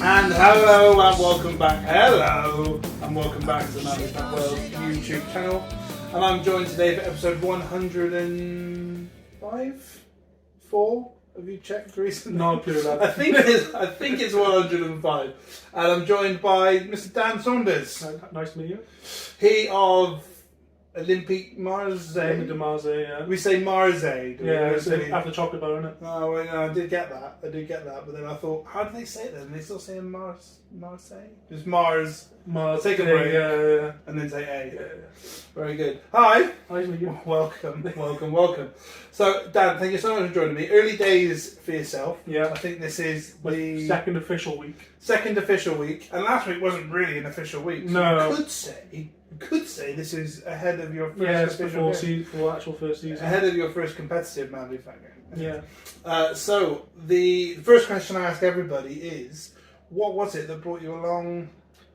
And hello and welcome back. Hello and welcome back to the MANvFAT World YouTube channel. And I'm joined today for episode 105? 4? Have you checked recently? No clue. I think it's 105. And I'm joined by Mr. Dan Saunders. Nice to meet you. He of Olympique Marseille. De Marseille, yeah. We say Marseille. Yeah, it's after chocolate bar, isn't it? Oh, well, no, I did get that. But then I thought, how do they say it then? Are they still saying Marseille? Just Mars. Take a break. Yeah. And then say A. Yeah. Very good. Hi. Nice to meet you. Welcome. So, Dan, thank you so much for joining me. Early days for yourself. Yeah. I think this is the second official week. Second official week. And last week wasn't really an official week. So No. you could say this is ahead of your first official game. For actual first season. Ahead of your first competitive MANvFAT game. Yeah. So the first question I ask everybody is, what was it that brought you along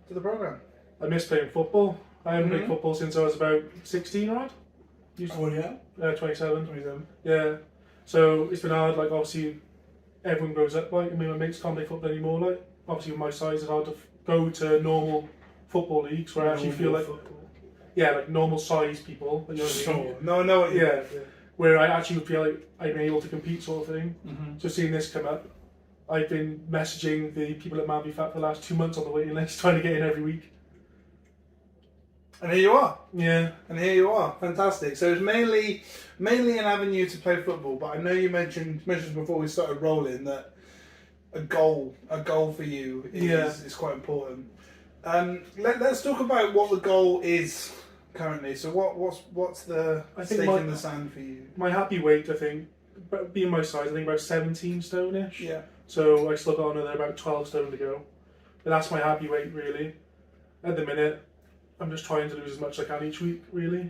to the program? I miss playing football. I haven't played football since I was about 16, right? Oh yeah? 27. 27. Yeah. So it's been hard, like obviously everyone grows up, like, I mean my mates can't play football anymore, like, obviously with my size it's hard to go to normal football leagues where I actually feel like, like normal size people. You know what I mean? Sure. No, I know what you Yeah. Where I actually feel like I'm able to compete, sort of thing. Mm-hmm. So seeing this come up, I've been messaging the people at MANvFAT for the last 2 months on the waiting list, trying to get in every week. And here you are. Yeah. And here you are. Fantastic. So it's mainly an avenue to play football, but I know you mentioned before we started rolling that a goal for you is quite important. Let's talk about what the goal is currently. So what's the stake in the sand for you? My happy weight, I think, being my size, I think about 17 stone-ish. Yeah. So I still got another about 12 stone to go. But that's my happy weight, really. At the minute, I'm just trying to lose as much as I can each week, really.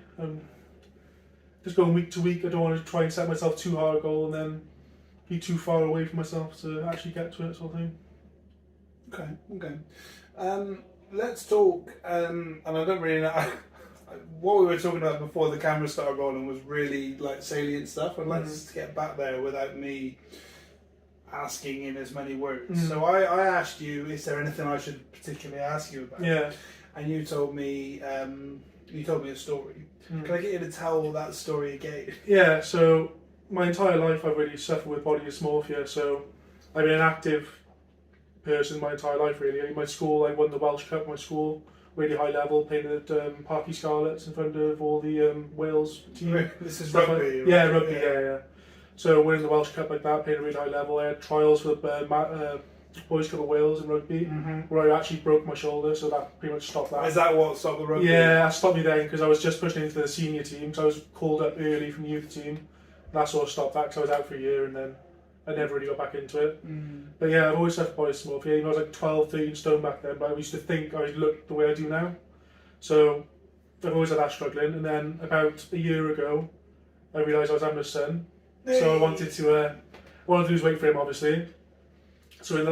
Just going week to week. I don't want to try and set myself too hard a goal and then be too far away from myself to actually get to it, sort of thing. Okay. Let's talk, and I don't really know, what we were talking about before the camera started rolling was really like salient stuff. I'd like to get back there without me asking in as many words. So I asked you, is there anything I should particularly ask you about? Yeah. And you told me a story. Can I get you to tell that story again? Yeah, so my entire life I've really suffered with body dysmorphia, so I've been an active person my entire life, really. In my school, I won the Welsh Cup, my school, really high level, playing at Parky Scarlets in front of all the Wales team. This is rugby? Yeah, rugby, yeah. So winning the Welsh Cup like that, playing at a really high level. I had trials for the Boys Cup of Wales in rugby, where I actually broke my shoulder, so that pretty much stopped that. Is that what stopped the rugby? Yeah, that stopped me then, because I was just pushing into the senior team, so I was called up early from the youth team. And that sort of stopped that, because I was out for a year, and then I never really got back into it. But yeah, I've always suffered body dysmorphia. Even I was like 12, 13 stone back then, but I used to think I looked the way I do now. So I've always had that struggling, and then about a year ago, I realised I was having a son. So I wanted to lose weight for him, obviously. So in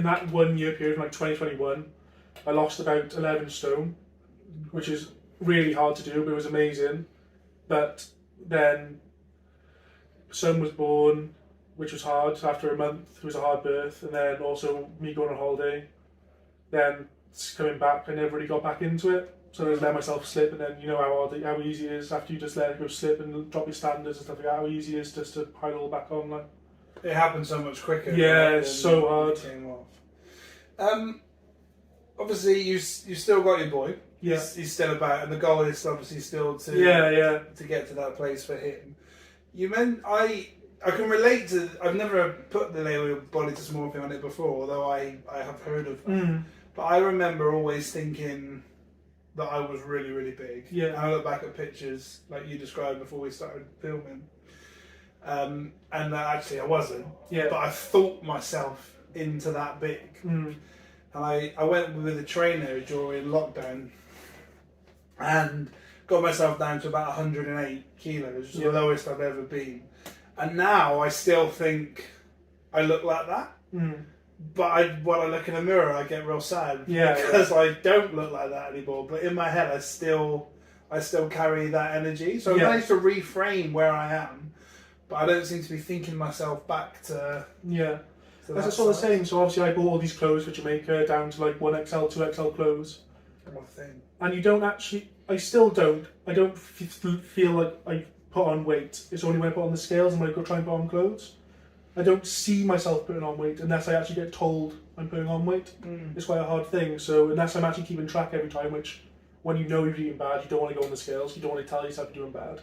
that 1 year period, from like 2021, I lost about 11 stone, which is really hard to do, but it was amazing. But then son was born, which was hard. After a month, it was a hard birth, and then also me going on holiday. Then coming back, I never really got back into it. So I just let myself slip, and then you know how easy it is after you just let it go slip and drop your standards and stuff like that. How easy it is just to pile it all back on. Like, it happens so much quicker. Yeah, it's so hard. It came off. Obviously, you still got your boy. Yeah, he's still about, and the goal is obviously still to to get to that place for him. You meant I can relate to. I've never put the label body dysmorphia on it before, although I have heard of that. But I remember always thinking that I was really, really big. Yeah. And I look back at pictures like you described before we started filming, and actually I wasn't. Yeah. But I thought myself into that big. And I went with a trainer during lockdown and got myself down to about 108 kilos, which is the lowest I've ever been. And now I still think I look like that. But when I look in the mirror, I get real sad because I don't look like that anymore. But in my head, I still carry that energy. So I managed to reframe where I am, but I don't seem to be thinking myself back to to That's that sort of the size? same. So obviously I bought all these clothes for Jamaica down to like 1XL, 2XL clothes. What a thing. And you don't actually, I don't feel like I put on weight. It's only when I put on the scales and when I go try and put on clothes. I don't see myself putting on weight unless I actually get told I'm putting on weight. It's quite a hard thing. So unless I'm actually keeping track every time, which when you know you're eating bad, you don't want to go on the scales. You don't want to tell yourself you're doing bad.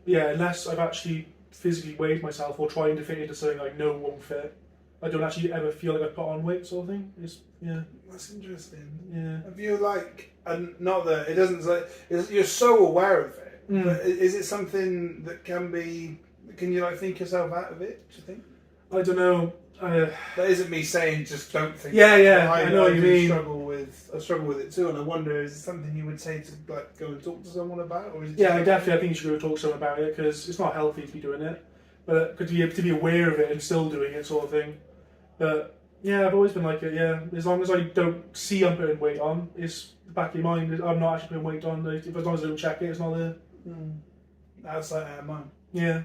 But yeah, unless I've actually physically weighed myself or trying to fit into something I know won't fit, I don't actually ever feel like I put on weight, sort of thing. That's interesting. Yeah. Have you and not that it doesn't say, you're so aware of it, but is it something that can you like think yourself out of it, do you think? I don't know. That isn't me saying just don't think. Yeah, I know what you mean. I struggle with it too, and I wonder, is it something you would say to like go and talk to someone about, or is it I think you should go talk to someone about it because it's not healthy to be doing it, but to be aware of it and still doing it, sort of thing. But yeah, I've always been like it. Yeah, as long as I don't see I'm putting weight on, it's the back of your mind. I'm not actually putting weight on. As long as I don't check it, it's not there. Outside out of mind. Yeah.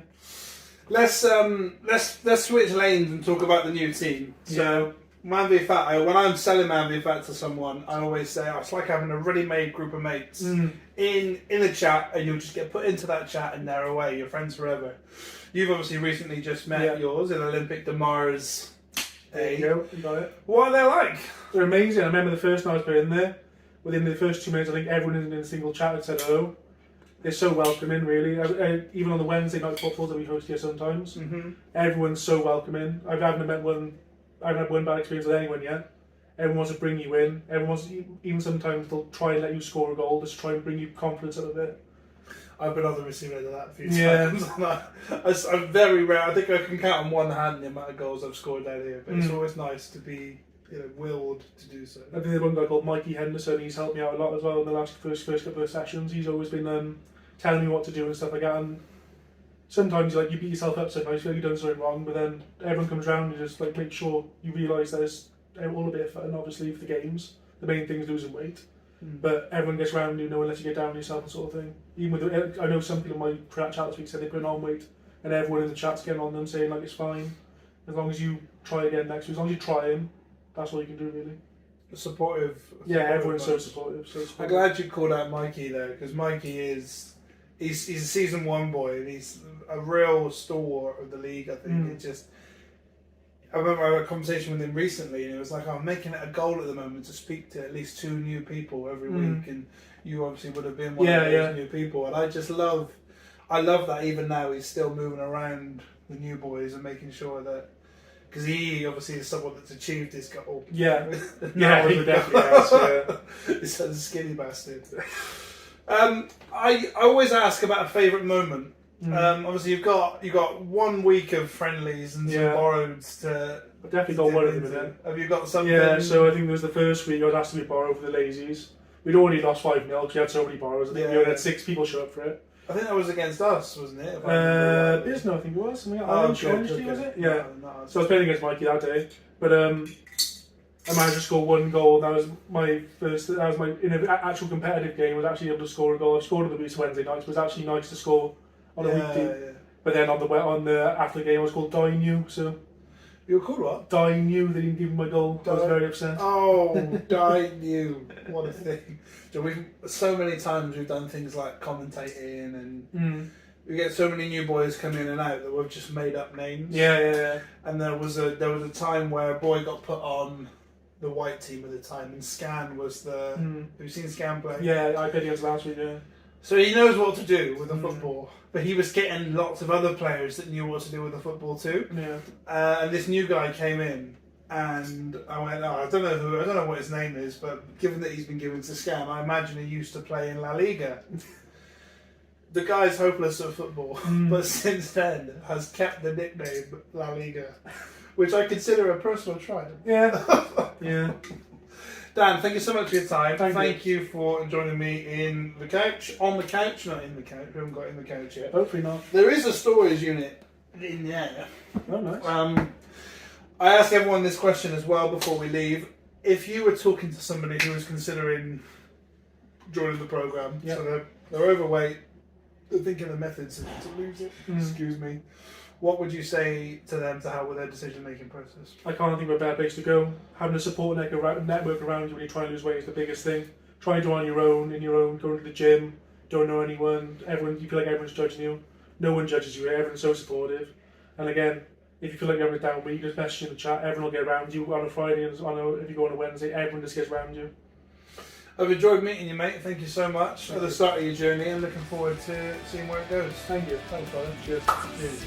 Let's switch lanes and talk about the new team. So MANvFAT, when I'm selling MANvFAT to someone, I always say it's like having a ready-made group of mates in a chat, and you'll just get put into that chat and they're away. You're friends forever. You've obviously recently just met yours in Olympic de Mars. There you go. You got it. What are they like? They're amazing. I remember the first night I was put in there. Within the first 2 minutes, I think everyone in a single chat had said hello. They're so welcoming, really. Even on the Wednesday night footballs that we host here sometimes, everyone's so welcoming. I haven't had one bad experience with anyone yet. Everyone wants to bring you in. Even sometimes they'll try and let you score a goal just to try and bring you confidence up a bit. I've been on the receiving end of that a few times. I'm very rare. I think I can count on one hand the amount of goals I've scored down here, but it's always nice to be willed to do so. I think there's one guy called Mikey Henderson. He's helped me out a lot as well in the first couple of sessions. He's always been telling me what to do and stuff like that. And sometimes you beat yourself up so nice, you feel like you've done something wrong, but then everyone comes around and just make sure you realise that it's all a bit of fun, obviously, for the games. The main thing is losing weight. But everyone gets around you, unless you get down on yourself and sort of thing. Even with I know some people in my chat this week said they're putting on weight, and everyone in the chat's getting on them saying it's fine. As long as you try again next week, as long as you try him, that's all you can do really. Supportive. Yeah, everyone's so supportive. I'm glad you called out Mikey though, because Mikey he's a season 1 boy, and he's a real stalwart of the league. I think I remember I had a conversation with him recently, and it was like, I'm making it a goal at the moment to speak to at least 2 new people every week, and you obviously would have been one of those new people. And I love that even now he's still moving around the new boys and making sure that, because he obviously is someone that's achieved his goal. Yeah, he definitely has. He's such a skinny bastard. I always ask about a favourite moment. Obviously, you've got 1 week of friendlies and some borroweds to. I've definitely got one of them then. Have you got something? Yeah, so I think it was the first week I was asked to be borrowed for the Lazies. We'd already lost 5-0 because we had so many borrows. I think we had 6 people show up for it. I think that was against us, wasn't it? Bisno, I think it was. Something like Orange Team, was it? Yeah. No, so I was playing against Mikey that day, but I managed to score 1 goal. That was my first. That was my in an actual competitive game. I was actually able to score a goal. I scored on the week's Wednesday nights. It was actually nice to score on a weekday. Yeah. But then on the after the game, I was called Die New. So you were called what? Die New. They didn't give me my goal. I was very upset. Oh, Die New. What a thing. So many times we've done things like commentating, and we get so many new boys come in and out that we've just made up names. Yeah. And there was a time where a boy got put on the white team at the time, and Scan was the. Have you seen Scan play? Yeah, I played against last week. Yeah. So he knows what to do with the football, but he was getting lots of other players that knew what to do with the football too. Yeah. And this new guy came in, and I went, I don't know what his name is, but given that he's been given to Scan, I imagine he used to play in La Liga. The guy's hopeless at football, but since then has kept the nickname La Liga, which I consider a personal triumph. Yeah. Yeah. Dan, thank you so much for your time. Thank you for joining me on the couch, not in the couch. We haven't got in the couch yet. Hopefully not. There is a storage unit in there. Oh, nice. I ask everyone this question as well before we leave. If you were talking to somebody who was considering joining the programme, so they're overweight, they're thinking of methods to lose it, excuse me, what would you say to them to help with their decision-making process? I can't think of a better place to go. Having a support network around you when you try and lose weight is the biggest thing. Try and do it on your own, going to the gym, don't know anyone, you feel like everyone's judging you. No one judges you here, everyone's so supportive. And again, if you feel like you're having a down week, just message in the chat, everyone will get around you on a Friday, and if you go on a Wednesday, everyone just gets around you. I've enjoyed meeting you, mate. Thank you so much for the start of your journey, and looking forward to seeing where it goes. Thank you. Thanks, brother. Cheers. Cheers.